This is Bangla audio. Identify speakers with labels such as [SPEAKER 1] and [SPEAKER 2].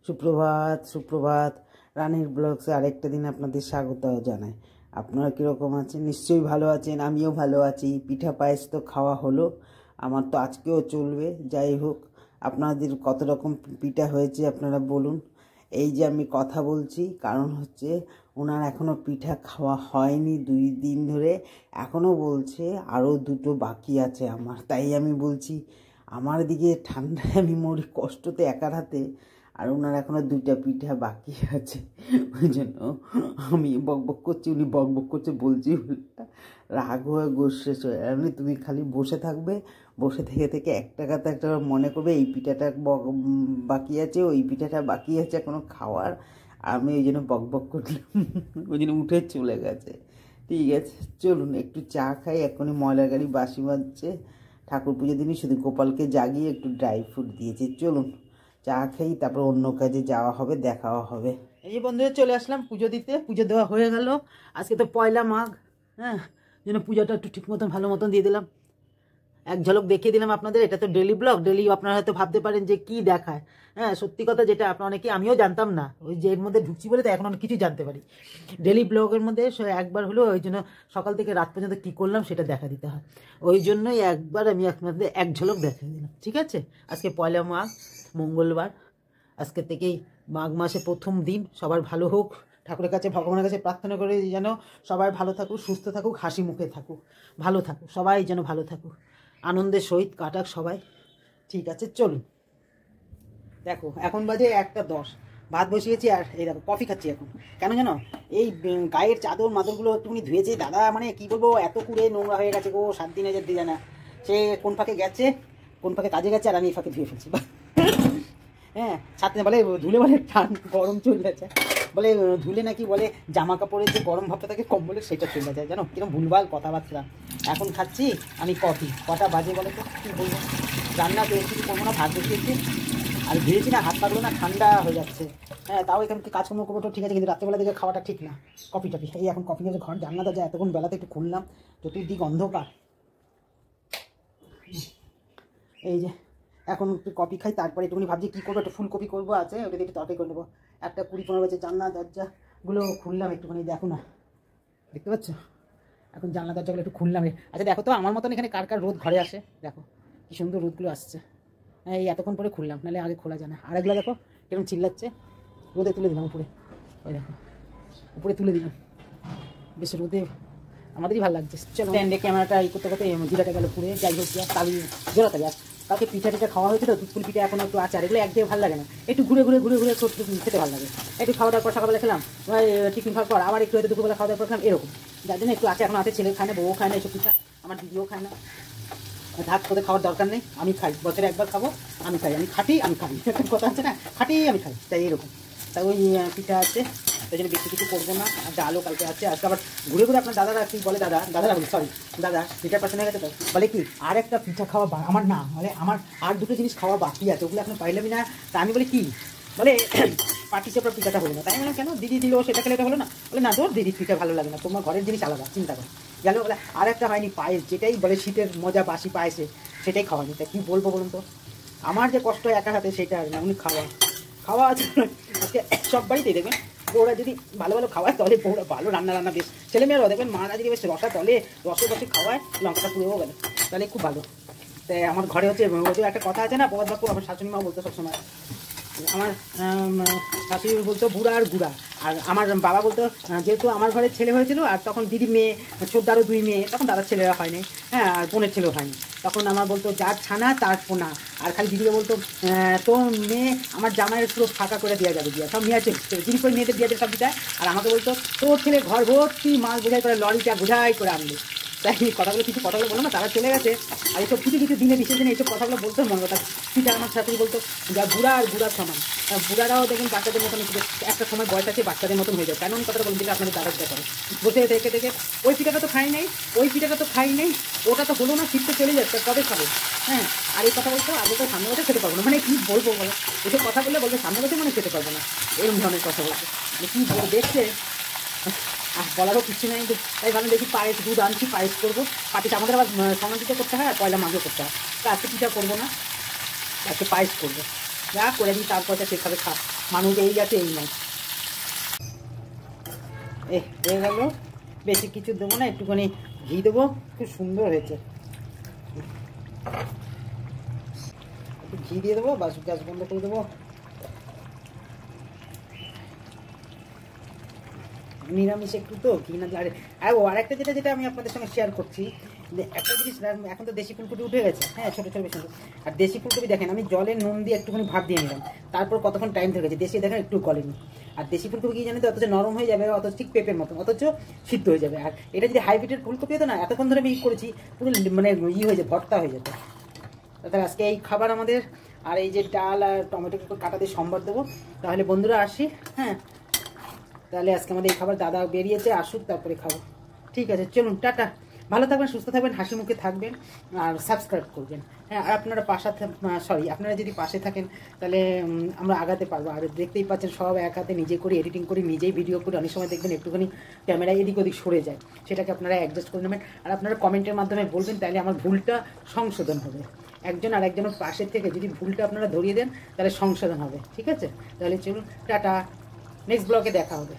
[SPEAKER 1] সুপ্রভাত সুপ্রভাত রানীর ব্লগসে আরেকটা দিন আপনাদের স্বাগত জানাই। আপনারা কীরকম আছেন? নিশ্চয়ই ভালো আছেন, আমিও ভালো আছি। পিঠা পায়েস তো খাওয়া হলো, আমার তো আজকেও চলবে। যাই হোক, আপনাদের কত রকম পিঠা হয়েছে আপনারা বলুন। এই যে আমি কথা বলছি কারণ হচ্ছে ওনার এখনও পিঠা খাওয়া হয়নি 2 দিন ধরে, এখনও বলছে আরও 2টো বাকি আছে আমার। তাই আমি বলছি আমার দিকে ঠান্ডায় আমি মরি কষ্টতে একার হাতে, আর ওনার এখনও 2টা পিঠা বাকি আছে। ওই জন্য আমি বকবক করছি, উনি বকবক করছে, বলছি রাগ হয়ে গোশ শেষ হয়ে। এমনি তুমি খালি বসে থাকবে, বসে থেকে থেকে একটা কথা একটা মনে করবে এই পিঠাটা বাকি আছে, ওই পিঠাটা বাকি আছে এখনো খাওয়ার। আমি ওই জন্য বকবক করলাম, ওই জন্য উঠে চলে গেছে। ঠিক আছে, চলুন একটু চা খাই। এখনই ময়লা গাড়ি বাঁশি বাজছে, ঠাকুর পুজোর দিনই শুধু গোপালকে জাগিয়ে একটু ড্রাই ফ্রুট দিয়েছে। চলুন চা খাই, তারপর অন্য কাজে যাওয়া হবে, দেখাও হবে। এই যে বন্ধুরা চলে আসলাম পুজো দিতে। পুজো দেওয়া হয়ে গেল, আজকে তো পয়লা মাঘ। হ্যাঁ, যেন পুজোটা একটু ঠিক মতন ভালো মতন দিয়ে দিলাম, এক ঝলক দেখিয়ে দিলাম আপনাদের। এটা তো ডেলি ব্লগ, ডেলি আপনারা হয়তো ভাবতে পারেন যে কি দেখায়। হ্যাঁ, সত্যি কথা যেটা আপনার অনেকে, আমিও জানতাম না, ওই যে এর মধ্যে ঢুকছি বলে তো এখন অনেক কিছু জানতে পারি। ডেলি ব্লগের মধ্যে একবার হলো, ওই জন্য সকাল থেকে রাত পর্যন্ত কী করলাম সেটা দেখা দিতে হয়। ওই জন্যই একবার আমি আপনাদের এক ঝলক দেখিয়ে দিলাম। ঠিক আছে, আজকে পয়লা মাঘ, মঙ্গলবার। আজকে থেকেই মাঘ মাসে প্রথম দিন। সবার ভালো হোক, ঠাকুরের কাছে ভগবানের কাছে প্রার্থনা করে যেন সবাই ভালো থাকুক, সুস্থ থাকুক, হাসি মুখে থাকুক, ভালো থাকুক, সবাই যেন ভালো থাকুক, আনন্দের সহিত কাটাক সবাই। ঠিক আছে, চলুন। দেখো এখন বাজে 1:10, ভাত বসিয়েছি আর এই দেখো কফি খাচ্ছি এখন। কেন জানো? এই গায়ের চাদর মাদরগুলো একটুখানি ধুয়েছে দাদা, মানে কি বলবো, এত কুড়ে নোংরা হয়ে গেছে গো, 7 দিনে যে দিয়ে জানা। সে কোন ফাঁকে গেছে, কোন ফাঁকে কাজে গেছে, আর আমি এই ফাঁকে ধুয়ে ফেলছি। হ্যাঁ, ছাড়তে বলে ধুলে, বলে গরম চলে গেছে, বলে ধুলে নাকি বলে জামা কাপড়ের যে গরম ভাবটা থাকে কম্বলের, সেটা চলে যায়। জানো কিরকম ভুলভাল কথাবার্তা। এখন খাচ্ছি আমি কফি। কটা বাজে বলে তো, কী বলবো, রান্না পেয়েছি করবো না, ভাত বসিয়েছি আর ধুয়েছি না, হাত পাগুলো না ঠান্ডা হয়ে যাচ্ছে। হ্যাঁ, তাও এখানে কাজকর্ম করবো তো ঠিক আছে, কিন্তু রাত্রেবেলা দিকে খাওয়াটা ঠিক না। কফি টফি এই এখন কফি নিয়ে ঘর জানলাটা যায়, এতক্ষণ বেলাতে একটু খুললাম, চতুর্দিক অন্ধকার। এই যে এখন একটু কফি খাই, তারপরে একটুখানি ভাবছি কী করবো, একটু ফুলকপি করবো আছে, ওটা দিয়ে একটু তরকারি করে নেবো। 1:20-15 বাজে, জানলা দরজাগুলো খুললাম একটুখানি, দেখো না, দেখতে পাচ্ছ? এখন জানলা দরজাগুলো একটু খুললাম। আচ্ছা দেখো তো আমার মতন এখানে কার কার রোদ ঘরে আসে, দেখো কি সুন্দর রোদগুলো আসছে। হ্যাঁ, এই এতক্ষণ পরে খুললাম, নাহলে আগে খোলা যায় না। আর এগুলো দেখো কেমন চিল্লাচ্ছে, রোদে তুলে দিলাম উপরে, ওই দেখো উপরে তুলে দিলাম, বেশ রোদে আমাদেরই ভালো লাগছে। চলো স্ট্যান্ডে ক্যামেরাটা এই করতে করতে জিরাটা গেল পুড়ে। যাই হোক, তালি জোড়াতালি আর কালকে পিঠা টিঠা খাওয়া হয়েছে তো, দুধপুল পিঠা এখন একটু আচার, এগুলো একদিকে ভালো লাগে না, একটু ঘুরে ঘুরে ঘুরে ঘুরে খেতে ভালো লাগে। একটু খাওয়া দাওয়ার পর সকালবেলা খেলাম, টিফিন খাওয়ার পর আবার একটু হয়তো দুপুরবেলা খাওয়া দাওয়ার পর খেলাম, এরকম। যার জন্য একটু আছে এখন আছে, ছেলে খায় না, বউ খায় না এসব পিঠা, আমার দিদিও খায় না। ধাক করে খাওয়ার দরকার নেই, আমি খাই, বছরে একবার খাবো, আমি খাই, আমি খাটি, আমি খাই, একটা কথা আছে না, খাটি আমি খাই, তাই এরকম। তাই ওই পিঠা আছে, তাই জন্য বেশি কিছু করবো না। আর ডালও কালকে আছে। আজকে আবার ঘুরে ঘুরে আপনার দাদারা কি বলে, দাদারা বলি, সরি দাদা, পিঠার পাশে হয়ে গেছে তো, বলে কি আর একটা পিঠা খাওয়া আমার না, মানে আমার আর 2টো জিনিস খাওয়া বাকি আছে, ওগুলো এখন পাইলামই না। তা আমি বলি কি, বলে পাটি চাপড়া পিঠাটা হলো না। তাই বললাম কেন, দিদি দিল সেটা খেলে এটা হলো না? বলে না, তোর দিদির পিঠা ভালো লাগে না, তোমার ঘরের জিনিস আলাদা, চিন্তা করো। গেল বলে আর একটা হয়নি পায়েস, যেটাই বলে শীতের মজা বাসি পায়েসে, সেটাই খাওয়ানি। তা কী বলবো বলুন তো, আমার যে কষ্ট একা হাতে সেটা আর না, উনি খাওয়া আছে। আজকে সব বাড়িতেই দেখবেন বউরা যদি ভালো ভালো খাওয়ায়, তাহলে বউরা ভালো রান্না বেশ, ছেলেমেয়েরাও দেখবেন মারা যদি বেশ রসা তলে রসে রসে খাওয়ায়, লঙ্কাটা পুড়েও গেলে, তাহলে খুব ভালো। তাই আমার ঘরে হচ্ছে একটা কথা আছে না, প্রবাদ বাক্য, আমার শাশুড়ি মা বলতো সবসময়। আমার শাশুড়ি বলতো বুড়া আর গুড়া, আর আমার বাবা বলতো, যেহেতু আমার ঘরে ছেলে হয়েছিল আর তখন দিদি মেয়ে, ছোটদারও 2 মেয়ে, তখন দাদার ছেলেরা হয়নি, হ্যাঁ, আর বোনের ছেলেও হয়নি, তখন আমার বলতো যার ছানা তার পোনা। আর খালি দিদিকে বলতো তোর মেয়ে আমার জামাইয়ের পুরো ফাঁকা করে দেওয়া যাবে, দিয়া সব মেয়ে আছে দিদি করে মেয়েদের দিয়ে সব দিতে। আর আমাকে বলতো তোর ছেলে ঘর ভর্তি মাল বোঝাই করে, লরিটা বোঝাই করে আনবে। তাই কথাগুলো কিছু কথাগুলো বলো না, তারা চলে গেছে। আর এইসব কিছু কিছু দিনে বিশেষ দিনে এইসব কথাগুলো বলতে মনে কথা। ঠিক আমার শাশুড়ি বলতো যা বুড়া আর বুড়ার সমান, বুড়ারাও দেখুন বাচ্চাদের মতন, একটা সময় বয়স আছে বাচ্চাদের মতন হয়ে যায়। কেন আমি কথাটা বলুন, দিলে আপনাদের দ্বারা করে বসে থেকে থেকে ওই পিঠাটা তো খাই নাই, ওই পিঠাটা তো খাই নেই, ওটা তো হলো না, শীত তো চলে যাচ্ছে, কবে খাবো? হ্যাঁ, আর এই কথা বলতো আগে তো সামনে বছর খেতে পারবো না, মানে কী বলবো বলো, এসব কথা বললে বলবে সামনে বছর মানে খেতে পারবো না, এরকম ধরনের কথা বলছে। মানে কী বলবো, দেখছে আর বলারও কিছু নেই। তাই ভালো দেখি পায়েস, দুধ আনছি, পায়েস করবো। পাটিটা আমাদের আবার সংরক্ষিত করতে হয়, আর পয়লা মাঘও করতে হয়। তা আজকে পিঠা করবো না, আজকে পায়েস করবো। যা করে দিই তার পয়সা সে খাবে, খা, মানুষ এই আছে এই নয়। হয়ে গেল, বেশি কিছু দেবো না, একটুখানি ঘি দেবো, খুব সুন্দর হয়েছে। একটু ঘি দিয়ে দেবো, বাস গ্যাস বন্ধ করে দেবো। নিরামিষ একটু তো ঘি না, আর আরেকটা যেটা আমি আপনাদের সঙ্গে শেয়ার করছি, একটা জিনিস, এখন তো দেশি ফুলকপি উঠে গেছে, হ্যাঁ ছোটো ছোটো বেশি। আর দেশি ফুলকপি দেখেন আমি জলে নুন দিয়ে একটুখানি ভাত দিয়ে নিলাম, তারপর কতক্ষণ টাইম ধরে গেছে, দেশি দেখেন একটু গলেনি। আর দেশি ফুলকপি কি জানি তো, অথচ নরম হয়ে যাবে, অথচ ঠিক পেঁপের মতো, অথচ সিদ্ধ হয়ে যাবে। আর এটা যদি হাইব্রিডের ফুলকপি হতো না, এতক্ষণ ধরে আমি করেছি, পুরো মানে হয়ে যায়, ভর্তা হয়ে যেত। তাহলে আজকে এই খাবার আমাদের। আর এই যে ডাল আর টমেটো কাটা দিয়ে সম্বার দেবো। তাহলে বন্ধুরা আসি, হ্যাঁ তাহলে আজকে আমাদের এই খাবার, দাদা বেরিয়েছে, আসুক তারপরে খাবো। ঠিক আছে, চলুন, টাটা। ভালো থাকবেন, সুস্থ থাকবেন, হাসি মুখে থাকবেন, আর সাবস্ক্রাইব করবেন। হ্যাঁ, আর আপনারা আপনারা যদি পাশে থাকেন তাহলে আমরা আগাতে পারবো। আর দেখতেই পাচ্ছেন সব এক হাতে নিজে করে এডিটিং করি, নিজেই ভিডিও করি। অনেক সময় দেখবেন একটুখানি ক্যামেরা এদিক ওদিক সরে যায়, সেটাকে আপনারা অ্যাডজাস্ট করে নেবেন। আর আপনারা কমেন্টের মাধ্যমে বলবেন, তাহলে আমার ভুলটা সংশোধন হবে। একজন আর একজনের পাশের থেকে যদি ভুলটা আপনারা ধরিয়ে দেন, তাহলে সংশোধন হবে। ঠিক আছে, তাহলে চলুন, টাটা, নেক্সট ব্লগে দেখা হবে।